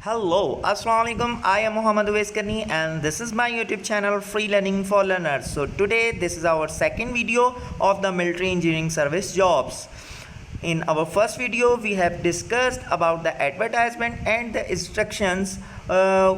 Hello, Assalamualaikum. I am Muhammad Uwais Karni and this is my YouTube channel Free Learning for Learners. So today this is our second video of the military engineering service jobs. In our first video we have discussed about the advertisement and the instructions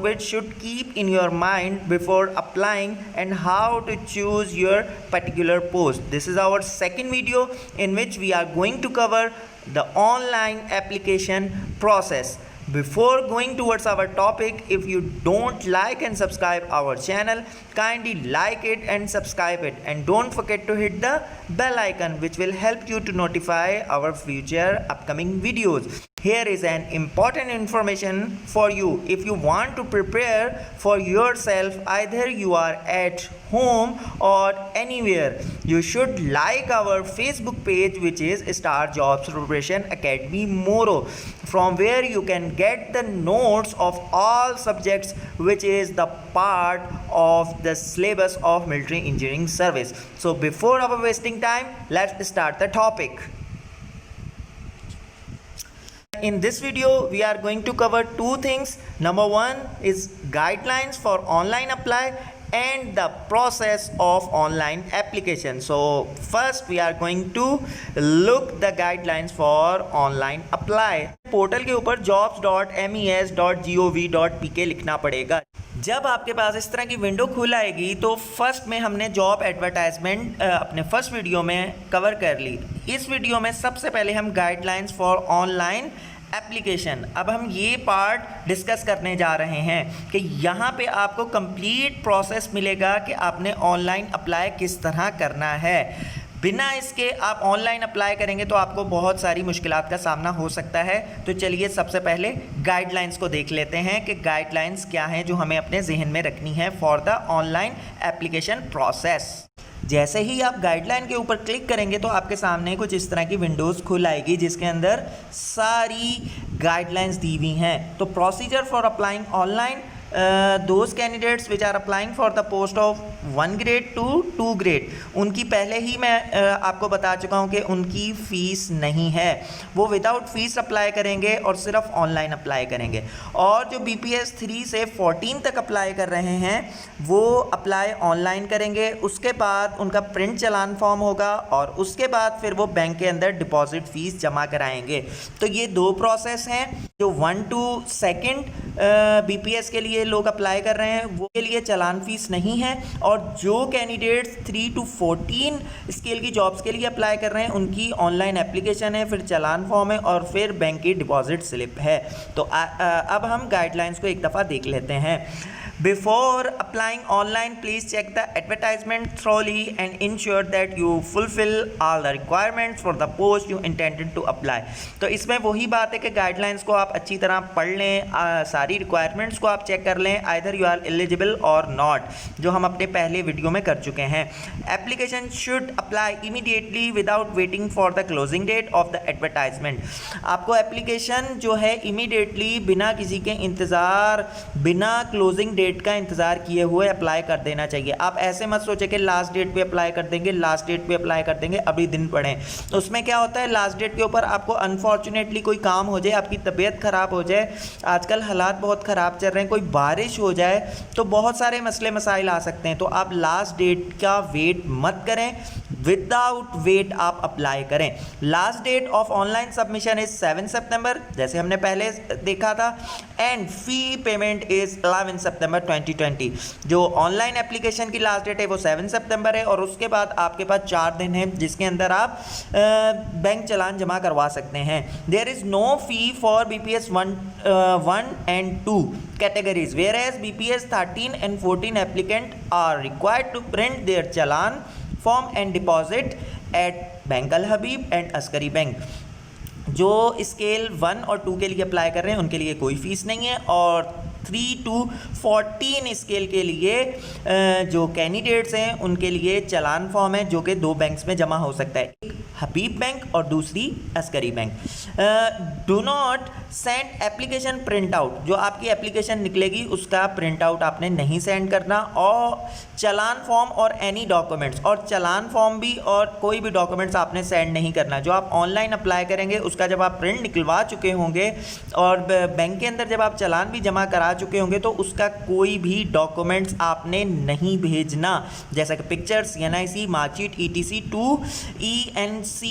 which should keep in your mind before applying and how to choose your particular post. This is our second video in which we are going to cover the online application process. Before going towards our topic, if you don't like and subscribe our channel, kindly like it and subscribe it, and don't forget to hit the bell icon which will help you to notify our future upcoming videos. Here is an important information for you. If you want to prepare for yourself, either you are at home or anywhere, you should like our Facebook page which is Star Jobs Preparation Academy Moro, from where you can get the notes of all subjects which is the part of the syllabus of military engineering service. So before our wasting time, let's start the topic. In this video we are going to cover two things. Number one is guidelines for online apply and the process of online application. So first we are going to look the guidelines for online apply. Portal के ऊपर jobs.mes.gov.pk लिखना पड़ेगा. जब आपके पास इस तरह की window खुल आएगी तो फर्स्ट में हमने जॉब एडवर्टाइजमेंट अपने फर्स्ट वीडियो में कवर कर ली. इस वीडियो में सबसे पहले हम गाइडलाइंस फॉर ऑनलाइन एप्लीकेशन, अब हम ये पार्ट डिस्कस करने जा रहे हैं कि यहाँ पे आपको कंप्लीट प्रोसेस मिलेगा कि आपने ऑनलाइन अप्लाई किस तरह करना है. बिना इसके आप ऑनलाइन अप्लाई करेंगे तो आपको बहुत सारी मुश्किलात का सामना हो सकता है. तो चलिए सबसे पहले गाइडलाइंस को देख लेते हैं कि गाइडलाइंस क्या हैं जो हमें अपने जहन में रखनी है for the online application process. जैसे ही आप गाइडलाइन के ऊपर क्लिक करेंगे तो आपके सामने कुछ इस तरह की विंडोज़ खुल आएगी जिसके अंदर सारी गाइडलाइंस दी हुई हैं. तो procedure for applying online, those candidates which are applying for the post of 1 grade to 2 grade, उनकी पहले ही मैं आपको बता चुका हूँ कि उनकी फ़ीस नहीं है, वो विदाउट फीस अप्लाई करेंगे और सिर्फ ऑनलाइन अप्लाई करेंगे. और जो BPS 3 से 14 तक अप्लाई कर रहे हैं वो अप्लाई ऑनलाइन करेंगे. उसके बाद उनका प्रिंट चालान फॉर्म होगा और उसके बाद फिर वो बैंक के अंदर डिपॉजिट फ़ीस जमा कराएंगे. तो ये दो प्रोसेस हैं. जो 1 to 2 BPS के लिए लोग अप्लाई कर रहे हैं वो के लिए चालान फीस नहीं है, और जो कैंडिडेट्स 3 to 14 स्केल की जॉब्स के लिए अप्लाई कर रहे हैं उनकी ऑनलाइन एप्लीकेशन है, फिर चालान फॉर्म है और फिर बैंक की डिपॉजिट स्लिप है. तो अब हम गाइडलाइंस को एक दफ़ा देख लेते हैं. Before applying online, please check the advertisement thoroughly and ensure that you fulfill all the requirements for the post you intended to apply. तो इसमें वही बात है कि गाइडलाइंस को आप अच्छी तरह पढ़ लें, सारी रिक्वायरमेंट्स को आप चेक कर लें, either you are eligible or not, जो हम अपने पहले वीडियो में कर चुके हैं. Application should apply immediately without waiting for the closing date of the advertisement. आपको एप्लीकेशन जो है इमीडिएटली बिना किसी के इंतज़ार, बिना क्लोजिंग डेट का इंतज़ार किए हुए अप्लाई कर देना चाहिए. आप ऐसे मत सोचें कि लास्ट डेट पे अप्लाई कर देंगे, लास्ट डेट पे अप्लाई कर देंगे, अभी दिन पड़े. तो उसमें क्या होता है, लास्ट डेट के ऊपर आपको अनफॉर्चुनेटली कोई काम हो जाए, आपकी तबीयत ख़राब हो जाए, आजकल हालात बहुत ख़राब चल रहे हैं, कोई बारिश हो जाए, तो बहुत सारे मसले मसाइल आ सकते हैं. तो आप लास्ट डेट का वेट मत करें, विदाउट वेट आप अप्लाई करें. Last date of online submission is 7 सितंबर, जैसे हमने पहले देखा था, एंड फ़ी पेमेंट इज़ 11 सितंबर 2020. जो ऑनलाइन एप्लीकेशन की लास्ट डेट है वो 7 सितंबर है, और उसके बाद आपके पास 4 दिन हैं जिसके अंदर आप बैंक चालान जमा करवा सकते हैं. There is no fee for BPS 1 and 2 categories, whereas BPS 13 and 14 applicant are required to print their challan form and deposit at Bank Al Habib and Askari Bank. जो स्केल 1 और 2 के लिए अप्लाई कर रहे हैं उनके लिए कोई फ़ीस नहीं है, और 3 to 14 स्केल के लिए जो कैंडिडेट्स हैं उनके लिए चालान फॉर्म है जो कि 2 बैंक्स में जमा हो सकता है, एक हबीब बैंक और दूसरी Askari bank. Do not send application print out, जो आपकी एप्लीकेशन निकलेगी उसका प्रिंट आउट आपने नहीं सेंड करना। और चालान फॉर्म और एनी डॉक्यूमेंट्स, और चालान फॉर्म भी और कोई भी डॉक्यूमेंट्स आपने सेंड नहीं करना। जो आप ऑनलाइन अप्लाई करेंगे उसका जब आप प्रिंट निकलवा चुके होंगे और बैंक के अंदर जब आप चालान भी जमा करा चुके होंगे तो उसका कोई भी डॉक्यूमेंट्स आपने नहीं भेजना, जैसा कि picture, CNIC, marksheet, ETC to ENC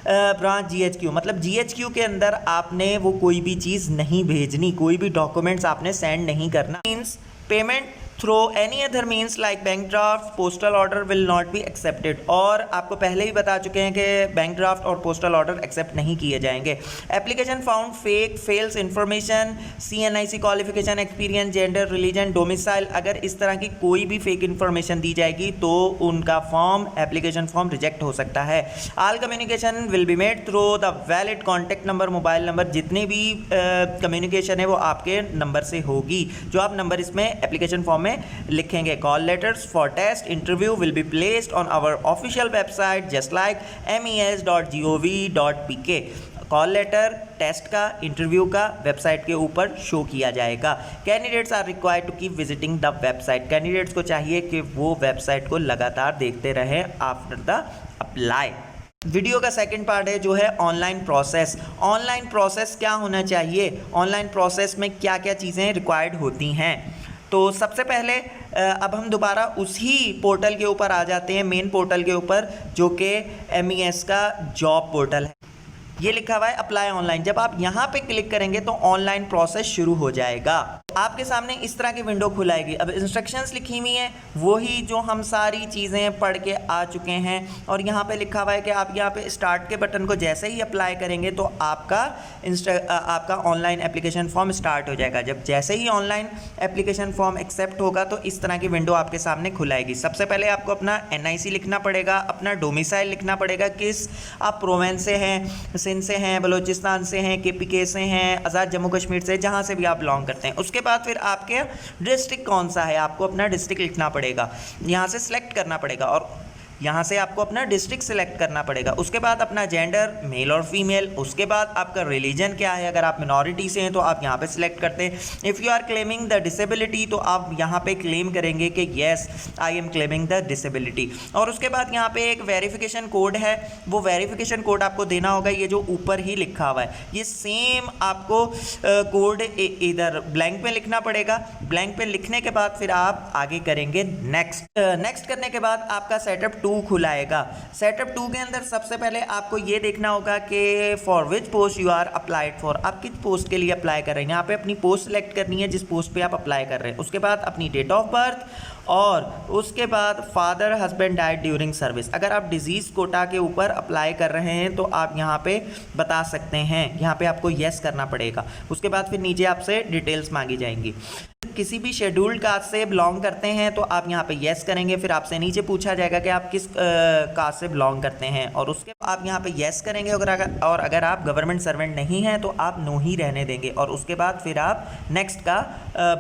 branch GHQ, मतलब GHQ के अंदर आपने वो कोई भी चीज़ नहीं भेजनी, कोई भी डॉक्यूमेंट्स आपने सेंड नहीं करना। Means payment through any other means like bank draft, postal order will not be accepted, और आपको पहले ही बता चुके हैं कि बैंक ड्राफ्ट और पोस्टल ऑर्डर एक्सेप्ट नहीं किए जाएंगे। Application found fake, fails information, CNIC qualification, experience, gender, religion, domicile, अगर इस तरह की कोई भी फेक इन्फॉर्मेशन दी जाएगी तो उनका फॉर्म, एप्लीकेशन फॉर्म रिजेक्ट हो सकता है। All communication will be made through the valid contact number, mobile number, जितनी भी कम्युनिकेशन है वो आपके नंबर से होगी, जो आप नंबर इसमें एप्लीकेशन फॉर्म लिखेंगे। Call letters for test interview will be placed on our official website just like mes.gov.pk। Call letter test का, इंटरव्यू का वेबसाइट के ऊपर शो किया जाएगा। Candidates are required to keep visiting the website, candidates को चाहिए कि वो वेबसाइट को लगातार देखते रहें आफ्टर द अप्लाई। वीडियो का सेकंड पार्ट है जो है ऑनलाइन प्रोसेस। ऑनलाइन प्रोसेस क्या होना चाहिए, ऑनलाइन प्रोसेस में क्या क्या चीज़ें रिक्वायर्ड होती हैं। तो सबसे पहले अब हम दोबारा उसी पोर्टल के ऊपर आ जाते हैं, मेन पोर्टल के ऊपर, जो कि MES का जॉब पोर्टल है। ये लिखा हुआ है अप्लाई ऑनलाइन। जब आप यहाँ पे क्लिक करेंगे तो ऑनलाइन प्रोसेस शुरू हो जाएगा। आपके सामने इस तरह की विंडो खुलाएगी। अब इंस्ट्रक्शंस लिखी हुई हैं वही जो हम सारी चीज़ें पढ़ के आ चुके हैं, और यहाँ पे लिखा हुआ है कि आप यहाँ पे स्टार्ट के बटन को जैसे ही अप्लाई करेंगे तो आपका ऑनलाइन एप्लीकेशन फॉर्म स्टार्ट हो जाएगा। जब जैसे ही ऑनलाइन एप्लीकेशन फॉर्म एक्सेप्ट होगा तो इस तरह की विंडो आपके सामने खुलाएगी। सबसे पहले आपको अपना NIC लिखना पड़ेगा, अपना डोमिसाइल लिखना पड़ेगा, किस आप प्रोवेंस से हैं, सिंध से हैं, बलूचिस्तान से हैं, KPK से हैं, आज़ाद जम्मू कश्मीर से, जहाँ से भी आप बिलोंग करते हैं। उसके बाद फिर आपके डिस्ट्रिक्ट कौन सा है, आपको अपना डिस्ट्रिक्ट लिखना पड़ेगा, यहाँ से सिलेक्ट करना पड़ेगा, और यहाँ से आपको अपना डिस्ट्रिक्ट सिलेक्ट करना पड़ेगा। उसके बाद अपना जेंडर, मेल और फीमेल। उसके बाद आपका रिलीजन क्या है, अगर आप मिनॉरिटी से हैं तो आप यहाँ पे सिलेक्ट करते हैं। If you are claiming the disability तो आप यहाँ पे क्लेम करेंगे कि yes I am claiming the disability. और उसके बाद यहाँ पे एक वेरिफिकेशन कोड है, वो वेरिफिकेशन कोड आपको देना होगा, ये जो ऊपर ही लिखा हुआ है। ये सेम आपको कोड इधर ब्लैंक पे लिखना पड़ेगा। ब्लैंक पे लिखने के बाद फिर आप आगे करेंगे नेक्स्ट। नेक्स्ट करने के बाद आपका सेटअप 2 खुलाएगा। सेटअप 2 के अंदर सबसे पहले आपको ये देखना होगा कि for which post you are applied for, आप किस पोस्ट के लिए अप्लाई कर रहे हैं। यहाँ पे अपनी पोस्ट सेलेक्ट करनी है जिस पोस्ट पे आप अप्लाई कर रहे हैं। उसके बाद अपनी डेट ऑफ बर्थ, और उसके बाद father husband died during service. अगर आप डिजीज़ कोटा के ऊपर अप्लाई कर रहे हैं तो आप यहाँ पे बता सकते हैं, यहाँ पे आपको येस करना पड़ेगा। उसके बाद फिर नीचे आपसे डिटेल्स मांगी जाएंगी। किसी भी शेड्यूल्ड कास्ट से बिलोंग करते हैं तो आप यहाँ पे येस करेंगे, फिर आपसे नीचे पूछा जाएगा कि आप किस कास्ट से बिलोंग करते हैं, और उसके आप यहाँ पे येस करेंगे। और अगर आप गवर्नमेंट सर्वेंट नहीं हैं तो आप नो ही रहने देंगे, और उसके बाद फिर आप नेक्स्ट का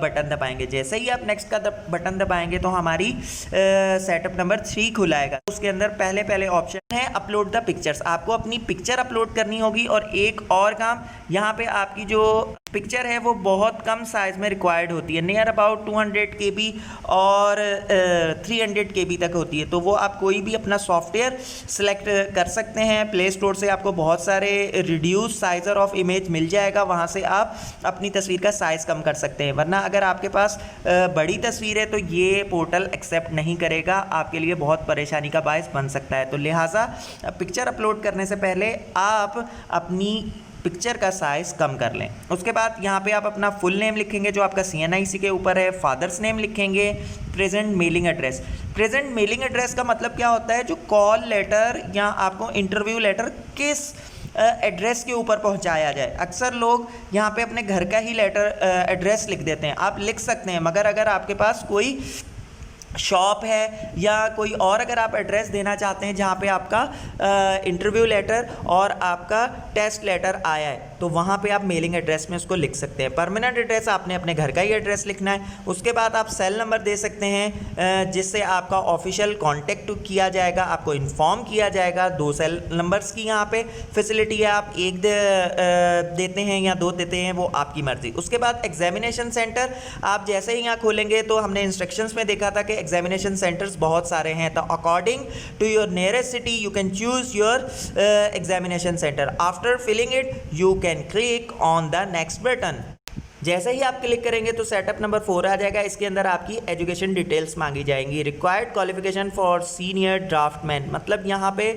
बटन दबाएंगे। जैसे ही आप नेक्स्ट का बटन दबाएंगे तो हमारी सेटअप नंबर 3 खुलाएगा। उसके अंदर पहले ऑप्शन है अपलोड द पिक्चर्स। आपको अपनी पिक्चर अपलोड करनी होगी, और एक और काम, यहाँ पे आपकी जो पिक्चर है वो बहुत कम साइज़ में रिक्वायर्ड होती है, नियर अबाउट 200 KB और 300 KB तक होती है। तो वो आप कोई भी अपना सॉफ्टवेयर सेलेक्ट कर सकते हैं, प्ले स्टोर से आपको बहुत सारे रिड्यूस साइजर ऑफ इमेज मिल जाएगा, वहाँ से आप अपनी तस्वीर का साइज़ कम कर सकते हैं। वरना अगर आपके पास बड़ी तस्वीर है तो ये पोर्टल एक्सेप्ट नहीं करेगा, आपके लिए बहुत परेशानी का बायस बन सकता है। तो लिहाजा पिक्चर अपलोड करने से पहले आप अपनी पिक्चर का साइज़ कम कर लें। उसके बाद यहाँ पे आप अपना फुल नेम लिखेंगे जो आपका CNIC के ऊपर है, फादर्स नेम लिखेंगे, present mailing address. Present mailing address का मतलब क्या होता है, जो कॉल लेटर या आपको इंटरव्यू लेटर किस एड्रेस के ऊपर पहुंचाया जाए। अक्सर लोग यहाँ पे अपने घर का ही लेटर एड्रेस लिख देते हैं, आप लिख सकते हैं, मगर अगर आपके पास कोई शॉप है या कोई और अगर आप एड्रेस देना चाहते हैं जहाँ पे आपका इंटरव्यू लेटर और आपका टेस्ट लेटर आया है, तो वहाँ पे आप मेलिंग एड्रेस में उसको लिख सकते हैं। परमानेंट एड्रेस आपने अपने घर का ही एड्रेस लिखना है। उसके बाद आप सेल नंबर दे सकते हैं जिससे आपका ऑफिशियल कांटेक्ट किया जाएगा, आपको इन्फॉर्म किया जाएगा। 2 सेल नंबर्स की यहाँ पे फैसिलिटी है, आप एक देते हैं या 2 देते हैं, वो आपकी मर्जी। उसके बाद एग्जामिनेशन सेंटर आप जैसे ही यहाँ खोलेंगे तो हमने इंस्ट्रक्शंस में देखा था कि एग्जामिनेशन सेंटर्स बहुत सारे हैं, तो according to your nearest city you can choose your examination centre. After filling it you can click on the next button. जैसे ही आप क्लिक करेंगे तो सेटअप नंबर 4 आ जाएगा। इसके अंदर आपकी एजुकेशन डिटेल्स मांगी जाएंगी। Required qualification for senior draftsman, मतलब यहाँ पे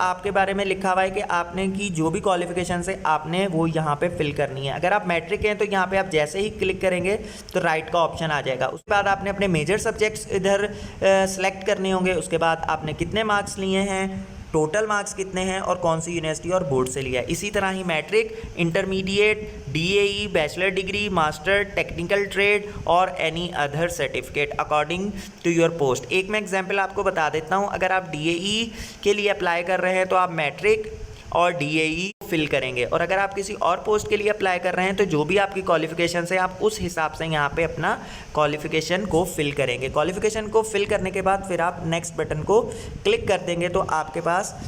आपके बारे में लिखा हुआ है कि आपने की जो भी क्वालिफिकेशन है आपने वो यहाँ पे फिल करनी है। अगर आप मैट्रिक हैं तो यहाँ पे आप जैसे ही क्लिक करेंगे तो राइट का ऑप्शन आ जाएगा। उसके बाद आपने अपने मेजर सब्जेक्ट्स इधर सेलेक्ट करने होंगे। उसके बाद आपने कितने मार्क्स लिए हैं, टोटल मार्क्स कितने हैं और कौन सी यूनिवर्सिटी और बोर्ड से लिया है। इसी तरह ही matric, intermediate, DAE, bachelor degree, master, technical trade और any other certificate according to your post. एक मैं एग्जांपल आपको बता देता हूं, अगर आप डीएई के लिए अप्लाई कर रहे हैं तो आप मैट्रिक और डीएई फिल करेंगे, और अगर आप किसी और पोस्ट के लिए अप्लाई कर रहे हैं तो जो भी आपकी क्वालिफिकेशन है आप उस हिसाब से यहाँ पे अपना क्वालिफिकेशन को फिल करेंगे। क्वालिफिकेशन को फिल करने के बाद फिर आप नेक्स्ट बटन को क्लिक कर देंगे तो आपके पास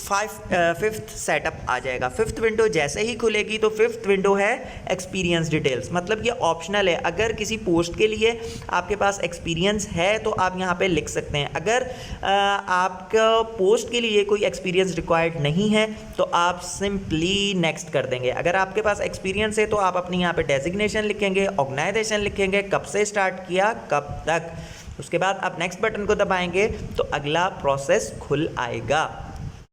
फिफ्थ सेटअप आ जाएगा। फिफ्थ विंडो जैसे ही खुलेगी तो फिफ्थ विंडो है एक्सपीरियंस डिटेल्स, मतलब ये ऑप्शनल है। अगर किसी पोस्ट के लिए आपके पास एक्सपीरियंस है तो आप यहाँ पे लिख सकते हैं। अगर आपका पोस्ट के लिए कोई एक्सपीरियंस रिक्वायर्ड नहीं है तो आप सिंपली नेक्स्ट कर देंगे। अगर आपके पास एक्सपीरियंस है तो आप अपनी यहाँ पे डेजिग्नेशन लिखेंगे, ऑर्गेनाइजेशन लिखेंगे, कब से स्टार्ट किया, कब तक। उसके बाद आप नेक्स्ट बटन को दबाएंगे तो अगला प्रोसेस खुल आएगा।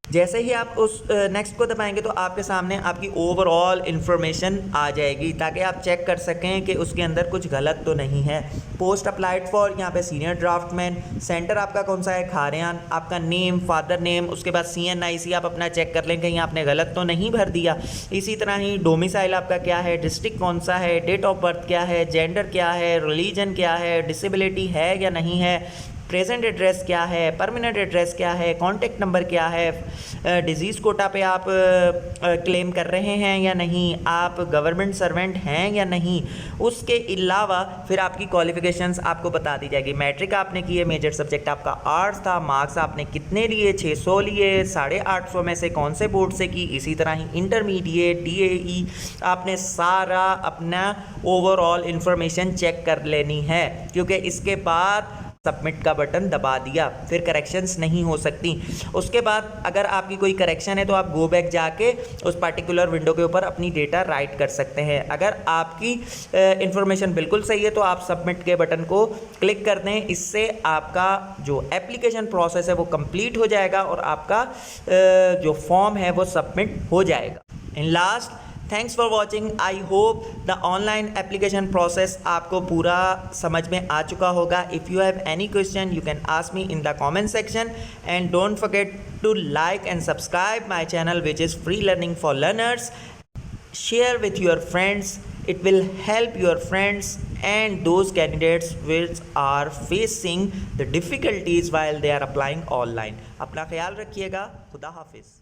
जैसे ही आप उस नेक्स्ट को दबाएंगे तो आपके सामने आपकी ओवरऑल इन्फॉर्मेशन आ जाएगी ताकि आप चेक कर सकें कि उसके अंदर कुछ गलत तो नहीं है। पोस्ट अप्लाइड फॉर यहाँ पे सीनियर ड्राफ्टमैन, सेंटर आपका कौन सा है, खारियान, आपका नेम, फादर नेम, उसके बाद CNIC आप अपना चेक कर लें कहीं आपने गलत तो नहीं भर दिया। इसी तरह ही डोमिसाइल आपका क्या है, डिस्ट्रिक्ट कौन सा है, डेट ऑफ बर्थ क्या है, जेंडर क्या है, रिलीजन क्या है, डिसेबिलिटी है या नहीं है, प्रेजेंट एड्रेस क्या है, परमानेंट एड्रेस क्या है, कॉन्टैक्ट नंबर क्या है, डिजीज़ कोटा पे आप क्लेम कर रहे हैं या नहीं, आप गवर्नमेंट सर्वेंट हैं या नहीं। उसके अलावा फिर आपकी क्वालिफिकेशंस आपको बता दी जाएगी। मैट्रिक आपने की है, मेजर सब्जेक्ट आपका आर्ट्स था, मार्क्स आपने कितने लिए, 600 लिए, 850 में से कौन से बोर्ड से की। इसी तरह ही इंटरमीडिएट, DAE आपने सारा अपना ओवरऑल इंफॉर्मेशन चेक कर लेनी है, क्योंकि इसके बाद सबमिट का बटन दबा दिया फिर करेक्शंस नहीं हो सकती। उसके बाद अगर आपकी कोई करेक्शन है तो आप गो बैक जाके उस पर्टिकुलर विंडो के ऊपर अपनी डेटा राइट कर सकते हैं। अगर आपकी इंफॉर्मेशन बिल्कुल सही है तो आप सबमिट के बटन को क्लिक कर दें। इससे आपका जो एप्लीकेशन प्रोसेस है वो कंप्लीट हो जाएगा और आपका जो फॉर्म है वो सबमिट हो जाएगा। In last, thanks for watching. I hope the online application process आपको पूरा समझ में आ चुका होगा। If you have any question you can ask me in the comment section and don't forget to like and subscribe my channel which is free learning for learners. Share with your friends. It will help your friends and those candidates which are facing the difficulties while they are applying online. अपना ख्याल रखिएगा। खुदा हाफिज़।